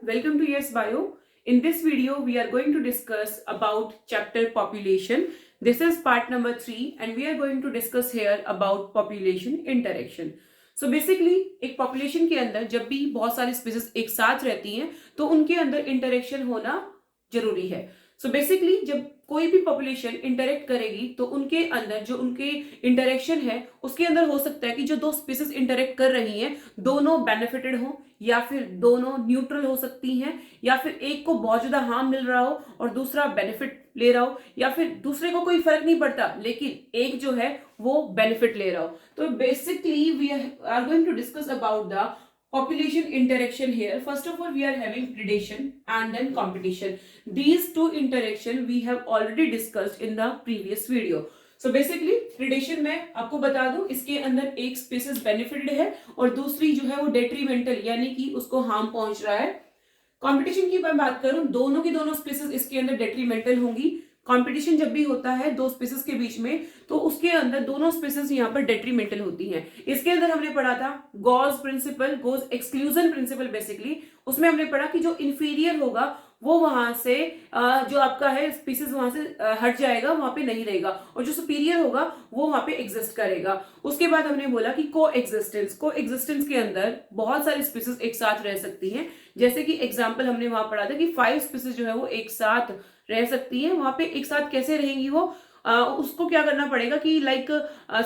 welcome to Yes Bio. In this video, we are going to discuss about chapter population. This is part number 3 and we are going to discuss here about population interaction. So basically एक population के अंदर जब भी बहुत सारी species एक साथ रहती हैं तो उनके अंदर interaction होना जरूरी है. So basically जब कोई भी पॉपुलेशन इंटरेक्ट करेगी तो उनके अंदर जो उनके इंटरेक्शन है उसके अंदर हो सकता है कि जो दो स्पीसीज इंटरेक्ट कर रही हैं दोनों बेनिफिटेड हो या फिर दोनों न्यूट्रल हो सकती हैं या फिर एक को बहुत ज्यादा हार्म मिल रहा हो और दूसरा बेनिफिट ले रहा हो या फिर दूसरे को कोई फर्क नहीं पड़ता लेकिन एक जो है वो बेनिफिट ले रहा हो. तो basically we are going to discuss about the population interaction here. First of all, we are having predation and then competition. These two interaction we have already discussed in the previous video. So basically predation में आपको बता दूं इसके अंदर एक species benefited है और दूसरी जो है वो detrimental यानी कि उसको harm पहुंच रहा है. competition की मैं बात करूं दोनों की दोनों species इसके अंदर detrimental होंगी. कंपटीशन जब भी होता है दो स्पीसीज के बीच में तो उसके अंदर दोनों स्पीसीज यहाँ पर डेट्रीमेंटल होती हैं. इसके अंदर हमने पढ़ा था Gause principle, Gause exclusion principle. Basically उसमें हमने पढ़ा कि जो इंफीरियर होगा वो वहां से जो आपका है स्पीसीज वहां से हट जाएगा, वहां पे नहीं रहेगा और जो सुपीरियर होगा वो वहां पे एग्जिस्ट करेगा. उसके बाद हमने बोला कि को एग्जिस्टेंस के अंदर बहुत सारी स्पीसीज एक साथ रह सकती हैं. जैसे कि एग्जाम्पल हमने वहां पढ़ा था कि 5 स्पीसीज जो है वो एक साथ रह सकती है. वहां पे एक साथ कैसे रहेंगी वो उसको क्या करना पड़ेगा कि लाइक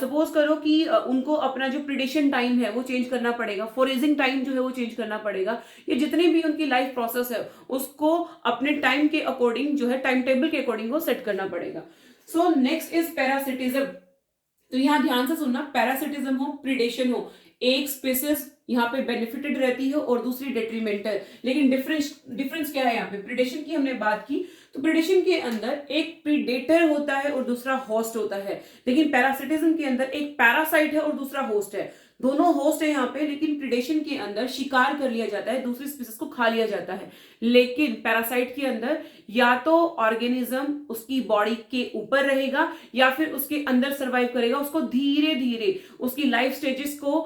सपोज करो कि उनको अपना जो प्रिडेशन टाइम है वो चेंज करना पड़ेगा, फोरेजिंग टाइम जो है वो चेंज करना पड़ेगा. ये जितनी भी उनकी लाइफ प्रोसेस है उसको अपने टाइम के अकॉर्डिंग जो है टाइम टेबल के अकॉर्डिंग वो सेट करना पड़ेगा. So next is parasitism. तो यहाँ ध्यान से सुनना, पैरासिटिज्म हो प्रिडेशन हो, एक स्पीसीज यहाँ पे बेनिफिटेड रहती है और दूसरी डेट्रीमेंटल. लेकिन डिफरेंस क्या है यहाँ पे? प्रिडेशन की हमने बात की तो प्रिडेशन के अंदर एक प्रीडेटर होता है और दूसरा होस्ट होता है, लेकिन पैरासिटिज्म के अंदर एक पैरासाइट है और दूसरा होस्ट है. दोनों होस्ट है यहाँ पे लेकिन प्रिडेशन के अंदर शिकार कर लिया जाता है, दूसरी स्पीसीज को खा लिया जाता है. लेकिन पैरासाइट के अंदर या तो ऑर्गेनिज्म उसकी बॉडी के ऊपर रहेगा या फिर उसके अंदर सरवाइव करेगा, उसको धीरे धीरे उसकी लाइफ स्टेजेस को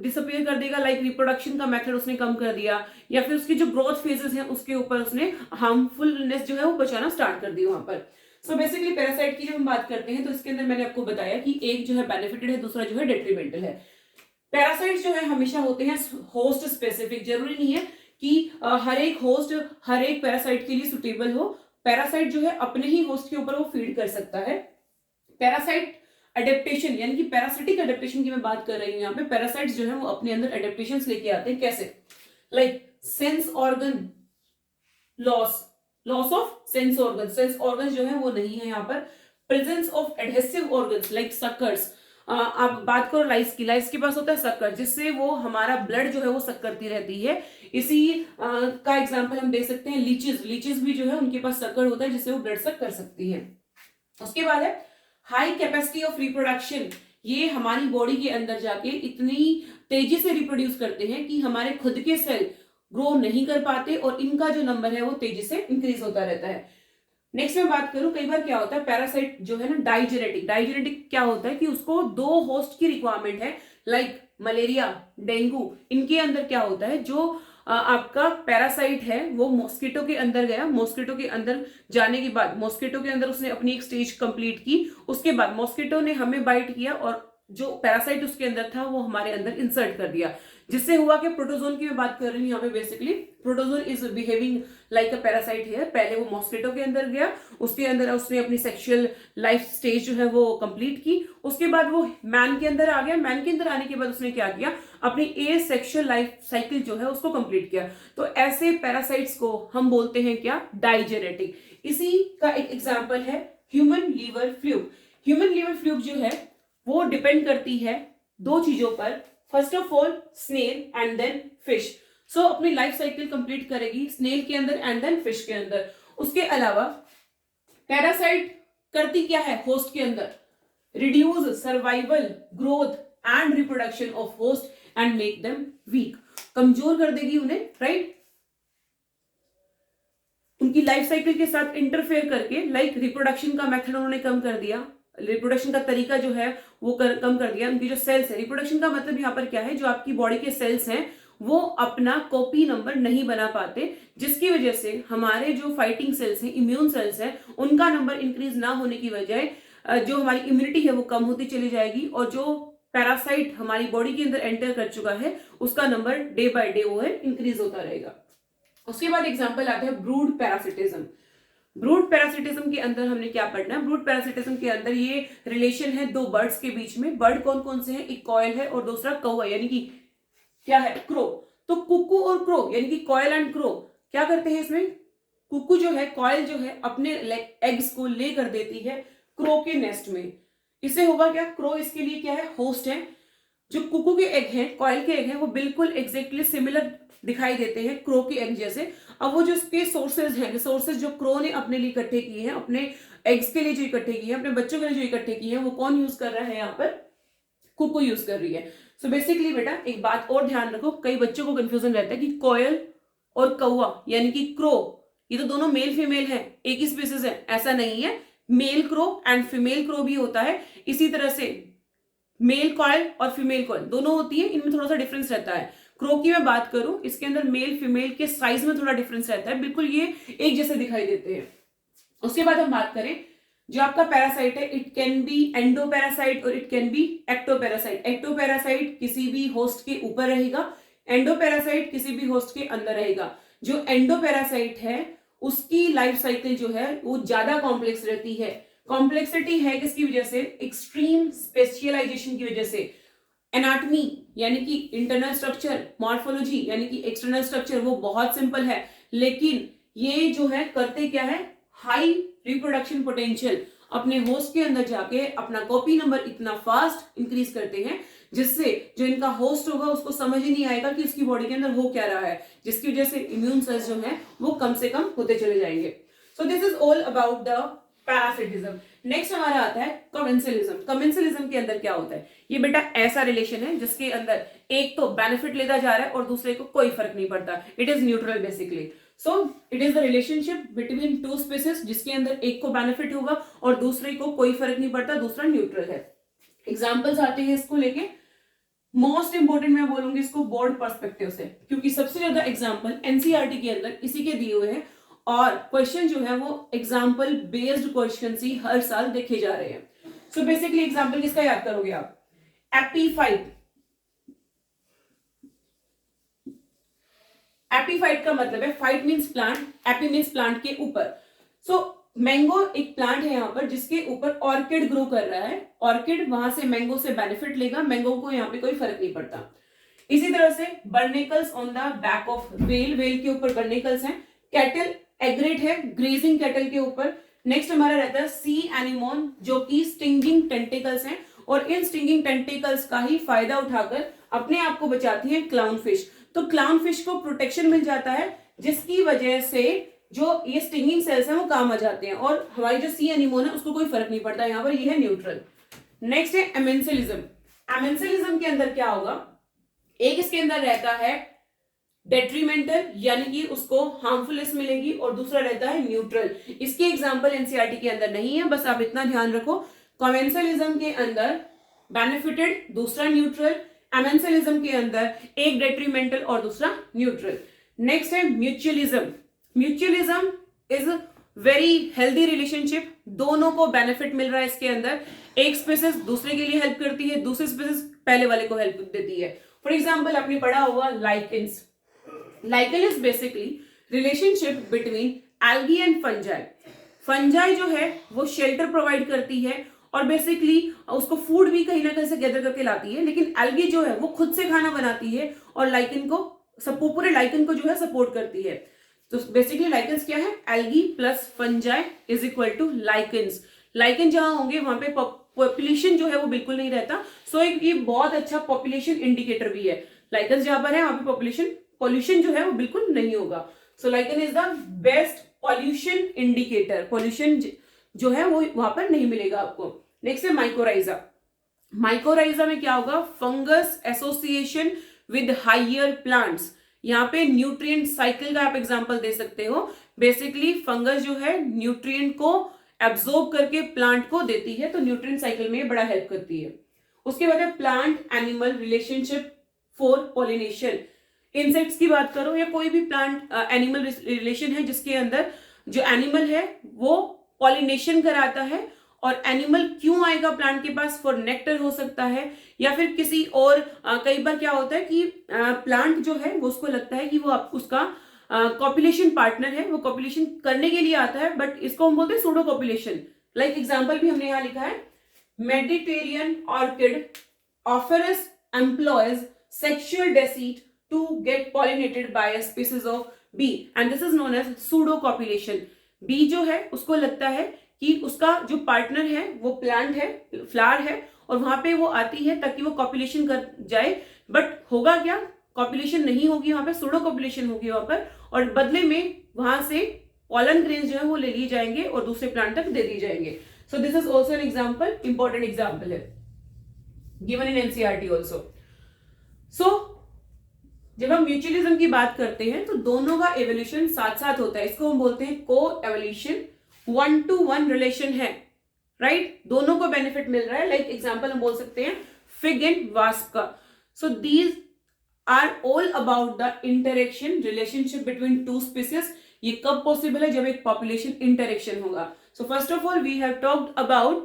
डिसअपियर कर देगा. लाइक रिप्रोडक्शन का मेथड उसने कम कर दिया या फिर उसकी जो ग्रोथ फेजेस हैं उसके ऊपर उसने हार्मफुलनेस जो है वो बचाना स्टार्ट कर दी वहां पर. सो बेसिकली पैरासाइट की जब हम बात करते हैं तो इसके अंदर मैंने आपको बताया कि एक जो है बेनिफिटेड है, दूसरा जो है डेट्रीमेंटल है. पैरासाइट्स जो है हमेशा होते हैं होस्ट स्पेसिफिक. जरूरी नहीं है कि हर एक होस्ट हर एक पैरासाइट के लिए सुटेबल हो. पैरासाइट जो है अपने ही होस्ट के ऊपर वो फीड कर सकता है. पैरासाइट अडेप्टेशन यानी कि पैरासिटिक अडेप्टेशन की मैं बात कर रही हूँ. यहाँ पे पैरासाइट्स जो है वो अपने अंदर अडेप्टेशन लेके आते हैं. कैसे? Like sense organ loss of sense organ जो है वो नहीं है यहाँ पर. Presence of adhesive organs like suckers. आप बात करो लाइस के पास होता है सक्कर जिससे वो हमारा ब्लड जो है वो सक करती रहती है. इसी का एग्जांपल हम दे सकते हैं लीचेस भी जो है उनके पास सक्कर होता है जिससे वो ब्लड सक कर सकती है. उसके बाद है हाई कैपेसिटी ऑफ रिप्रोडक्शन. ये हमारी बॉडी के अंदर जाके इतनी तेजी से रिप्रोड्यूस करते हैं कि हमारे खुद के सेल ग्रो नहीं कर पाते और इनका जो नंबर है वो तेजी से इंक्रीज होता रहता है. नेक्स्ट में बात करूं कई बार क्या होता है पैरासाइट जो है ना डाइजेनेटिक क्या होता है कि उसको 2 होस्ट की रिक्वायरमेंट है. लाइक मलेरिया, डेंगू, इनके अंदर क्या होता है जो आपका पैरासाइट है वो मॉस्किटो के अंदर गया. मॉस्किटो के अंदर जाने के बाद मॉस्किटो के अंदर उसने अपनी एक स्टेज कंप्लीट की. उसके बाद मॉस्किटो ने हमें बाइट किया और जो पैरासाइट उसके अंदर था वो हमारे अंदर इंसर्ट कर दिया. जिससे हुआ कि प्रोटोजोन की मैं बात कर रही हूँ यहाँ पे. Basically protozoan is behaving like a parasite है. पहले वो मॉस्किटो के अंदर गया, उसके अंदर उसने अपनी सेक्सुअल लाइफ स्टेज जो है वो कंप्लीट की. उसके बाद वो मैन के अंदर आ गया. मैन के अंदर आने के बाद उसने क्या किया, अपनी ए सेक्सुअल लाइफ साइकिल जो है उसको कंप्लीट किया. तो ऐसे पैरासाइट्स को हम बोलते हैं क्या? डाइजेनेटिक. इसी का एक एग्जाम्पल है human liver fluke. Human liver fluke जो है वो डिपेंड करती है 2 चीजों पर. First of all snail and then fish. So अपनी लाइफ साइकिल कंप्लीट करेगी स्नेल के अंदर एंड देन फिश के अंदर. उसके अलावा पैरासाइट करती क्या है होस्ट के अंदर? Reduce survival, growth and reproduction of host and make them weak. कमजोर कर देगी उन्हें, राइट? उनकी लाइफ साइकिल के साथ इंटरफेयर करके लाइक रिप्रोडक्शन का मेथड उन्होंने कम कर दिया, रिप्रोडक्शन का तरीका जो है वो कम कर दिया. उनकी जो सेल्स है, रिप्रोडक्शन का मतलब यहाँ पर क्या है, जो आपकी बॉडी के सेल्स हैं वो अपना कॉपी नंबर नहीं बना पाते, जिसकी वजह से हमारे जो फाइटिंग सेल्स हैं, इम्यून सेल्स हैं, उनका नंबर इंक्रीज ना होने की वजह जो हमारी इम्यूनिटी है वो कम होती चली जाएगी, और जो पैरासाइट हमारी बॉडी के अंदर एंटर कर चुका है उसका नंबर डे बाय डे वो है इंक्रीज होता रहेगा। उसके बाद एग्जांपल आता है ब्रूड पैरासिटिज्म। ब्रूड पैरासिटिज्म के अंदर हमने क्या पढ़ना है? ब्रूड पैरासिटिज्म के अंदर ये रिलेशन है दो बर्ड्स के बीच में। बर्ड कौन कौन से हैं? एक कॉयल है और दूसरा कौवा, यानी कि क्या है? क्रो। तो कुकू और क्रो यानी कि कॉयल एंड क्रो क्या करते हैं इसमें? कुकू जो है, कॉयल जो है, अपने एग्स को लेकर देती है क्रो के नेस्ट में। इससे होगा क्या? क्रो इसके लिए क्या है? होस्ट है। जो कुकू के एग हैं, कॉयल के एग हैं, वो बिल्कुल एग्जैक्टली सिमिलर दिखाई देते हैं क्रो के एग जैसे। अब वो जो उसके सोर्सेज हैं, रिसोर्सेज जो क्रो ने अपने लिए इकट्ठे किए हैं, अपने एग्स के लिए जो इकट्ठे किए हैं, अपने बच्चों के लिए जो इकट्ठे किए हैं, वो कौन यूज कर रहा है? यहाँ पर कुकू यूज कर रही है। सो बेसिकली बेटा एक बात और ध्यान रखो, कई बच्चों को कंफ्यूजन रहता है कि कोयल और कौवा यानी कि क्रो, ये तो दोनों मेल फीमेल है, एक ही स्पीसीज है। ऐसा नहीं है, male crow and female crow भी होता है। इसी तरह से मेल कॉयल और फीमेल कॉयल दोनों होती है, इनमें थोड़ा सा डिफरेंस रहता है। क्रो की मैं बात करूं, इसके अंदर मेल फीमेल के साइज में थोड़ा डिफरेंस रहता है, बिल्कुल ये एक जैसे दिखाई देते हैं। उसके बाद हम बात करें जो आपका पैरासाइट है, इट कैन बी एंडोपैरासाइट और it can be ectoparasite. Ectoparasite किसी भी होस्ट के ऊपर रहेगा, एंडोपैरासाइट किसी भी होस्ट के अंदर रहेगा। जो एंडोपैरासाइट है उसकी लाइफ साइकिल जो है वो ज्यादा कॉम्प्लेक्स रहती है। कॉम्प्लेक्सिटी है किसकी वजह से? एक्सट्रीम स्पेशलाइजेशन की वजह से। एनाटॉमी यानी कि इंटरनल स्ट्रक्चर, मॉर्फोलॉजी यानी कि एक्सटर्नल स्ट्रक्चर वो बहुत सिंपल है, लेकिन ये जो है करते क्या है? हाई रिप्रोडक्शन पोटेंशियल, अपने होस्ट के अंदर जाके अपना कॉपी नंबर इतना फास्ट इंक्रीज करते हैं जिससे जो इनका होस्ट होगा उसको समझ ही नहीं आएगा कि उसकी बॉडी के अंदर हो क्या रहा है, जिसकी वजह से इम्यून सेल्स जो है वो कम से कम होते चले जाएंगे। So this is all about the parasitism. Next हमारा आता है कमेंसलिज्म। कमेंसलिज्म के अंदर क्या होता है? ये बेटा ऐसा रिलेशन है जिसके अंदर एक तो बेनिफिट लेता जा रहा है और दूसरे को कोई फर्क नहीं पड़ता। It is neutral basically. So it is the relationship between two species जिसके अंदर एक को बेनिफिट होगा और दूसरे को कोई फर्क नहीं पड़ता, दूसरा न्यूट्रल है। एग्जाम्पल्स आते हैं इसको लेके। मोस्ट इंपोर्टेंट मैं बोलूंगी इसको बोर्ड पर्सपेक्टिव से, क्योंकि सबसे ज्यादा एग्जाम्पल एनसीईआरटी के अंदर इसी के दिए हुए हैं और क्वेश्चन जो है वो एग्जाम्पल बेस्ड क्वेश्चन ही हर साल देखे जा रहे हैं। सो बेसिकली एग्जाम्पल किसका याद करोगे आप? एपीफाइट। एपीफाइट का मतलब है, fight means plant, AP means plant के ऊपर। सो मैंगो एक प्लांट है यहाँ पर जिसके ऊपर ऑर्किड ग्रो कर रहा है। ऑर्किड वहां से मैंगो से बेनिफिट लेगा, मैंगो को यहाँ पे कोई फर्क नहीं पड़ता। इसी तरह से barnacles on the back of whale, whale के ऊपर बर्निकल्स हैं। कैटल एग्रेट है, ग्रेजिंग कैटल के ऊपर। नेक्स्ट हमारा रहता है सी एनिमोन जो कि स्टिंगिंग टेंटिकल्स हैं और इन स्टिंगिंग टेंटिकल्स का ही फायदा उठाकर अपने आप को बचाती है क्लाउन फिश। तो क्लाउन फिश को प्रोटेक्शन मिल जाता है जिसकी वजह से जो ये स्टिंगिंग सेल्स हैं वो काम आ जाते हैं और हमारी जो सी एनिमोन है उसको कोई फर्क नहीं पड़ता, यहाँ पर ये है न्यूट्रल। नेक्स्ट है एमेंसिलिज्म। एमेंसिलिज्म के अंदर क्या होगा? एक इसके अंदर रहता है डेट्रीमेंटल यानी कि उसको हार्मफुलनेस मिलेगी और दूसरा रहता है न्यूट्रल। इसके एग्जांपल एनसीईआरटी के अंदर नहीं है, बस आप इतना ध्यान रखो। कमेंसलिज्म के अंदर बेनिफिटेड, दूसरा न्यूट्रल। एमेंसलिज्म के अंदर एक डेट्रीमेंटल और दूसरा न्यूट्रल। नेक्स्ट है mutualism. Mutualism is very healthy relationship, दोनों को बेनिफिट मिल रहा है इसके अंदर। एक स्पीसीज दूसरे के लिए हेल्प करती है, दूसरी स्पीसीज पहले वाले को हेल्प देती है। फॉर एग्जाम्पल आपने पढ़ा होगा lichens. Lichen is basically relationship between algae and fungi. Fungi जो है वो शेल्टर प्रोवाइड करती है और बेसिकली उसको फूड भी कहीं ना कहीं से गैदर करके लाती है, लेकिन एल्गी जो है वो खुद से खाना बनाती है और लाइकेन को पूरे लाइकेन को जो है सपोर्ट करती है। तो बेसिकली लाइकेंस क्या है? Algae plus fungi is equal to lichens. Lichen जहां होंगे वहां पे पॉपुलेशन जो है वो बिल्कुल नहीं रहता। सो ये बहुत अच्छा पॉपुलेशन इंडिकेटर भी है। लाइकेंस जहां पर है वहां पे पॉल्यूशन जो है वो बिल्कुल नहीं होगा। So lichen is the best pollution indicator. Pollution जो है वो वहां पर नहीं मिलेगा आपको। नेक्स्ट है माइकोराइजा। माइकोराइजा में क्या होगा? Fungus association with higher plants. यहाँ पे न्यूट्रिएंट साइकिल का आप एग्जांपल दे सकते हो। बेसिकली फंगस जो है न्यूट्रिएंट को एब्जॉर्ब करके प्लांट को देती है, तो न्यूट्रिएंट साइकिल में बड़ा हेल्प करती है। उसके बाद है plant animal relationship for pollination. Insects की बात करो या कोई भी प्लांट एनिमल रिलेशन है जिसके अंदर जो एनिमल है वो पॉलिनेशन कराता है, और एनिमल क्यों आएगा प्लांट के पास, फॉर नेक्टर हो सकता है, या फिर किसी और कई बार क्या होता है कि प्लांट जो है वो उसको लगता है कि वो उसका कॉपुलेशन पार्टनर है, वो कॉपुलेशन करने के लिए आता है, बट इसको हम बोलते हैं सूडो कॉपुलेशन। लाइक एग्जांपल भी हमने यहां लिखा है, Mediterranean orchid Ophrys employs sexual deceit to get pollinated by a species of bee and this is known as pseudocopulation. Bee जो है उसको लगता है कि उसका जो पार्टनर है वो प्लांट है, फ्लावर है, और वहां पे वो आती है ताकि वो कॉपुलेशन कर जाए, बट होगा क्या, कॉपुलेशन नहीं होगी वहां पे, सूडो कॉपुलेशन होगी वहां पर, और बदले में वहां से पॉलन ग्रेन्स जो है वो ले लिए जाएंगे और दूसरे प्लांट तक दे दिए जाएंगे। So this is also an example, important example है, गिवन इन एनसीईआरटी ऑल्सो। सो जब हम म्यूचुअलिज्म की बात करते हैं तो दोनों का एवोल्यूशन साथ साथ होता है, इसको हम बोलते हैं को एवोल्यूशन, 1-to-1 रिलेशन है, राइट, दोनों को बेनिफिट मिल रहा है। लाइक एग्जांपल हम बोल सकते हैं फिग एंड वास्प का। So these are all about the interaction relationship between two species. ये कब पॉसिबल है, जब एक पॉपुलेशन इंटरेक्शन होगा। So first of all we have talked about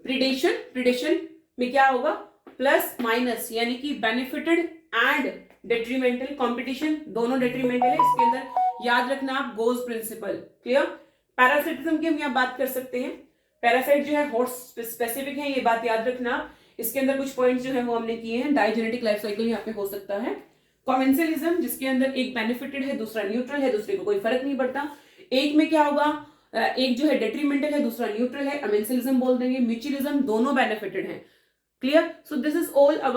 predation. Predation में क्या होगा, प्लस माइनस, यानी कि बेनिफिटेड एंड डेट्रीमेंटल, कॉम्पिटिशन दोनों डेट्रीमेंटल है, इसके अंदर याद रखना आप गोज प्रिंसिपल, क्लियर। पैरासिटिज्म की हम यहाँ बात कर सकते हैं, पैरासाइट जो है होस्ट स्पेसिफिक है, ये बात याद रखना। इसके अंदर कुछ पॉइंट्स जो है वो हमने किए हैं, डाइजेनेटिक लाइफ साइकिल यहाँ पे हो सकता है। कॉमेंसलिज्म जिसके अंदर एक बेनिफिटेड है दूसरा न्यूट्रल है, दूसरे को कोई फर्क नहीं पड़ता। एक में क्या होगा, एक जो है डेट्रीमेंटल है दूसरा न्यूट्रल है, अमेंसलिज्म बोल देंगे। म्यूचुअलिज्म दोनों बेनिफिटेड है, clear. So this is all about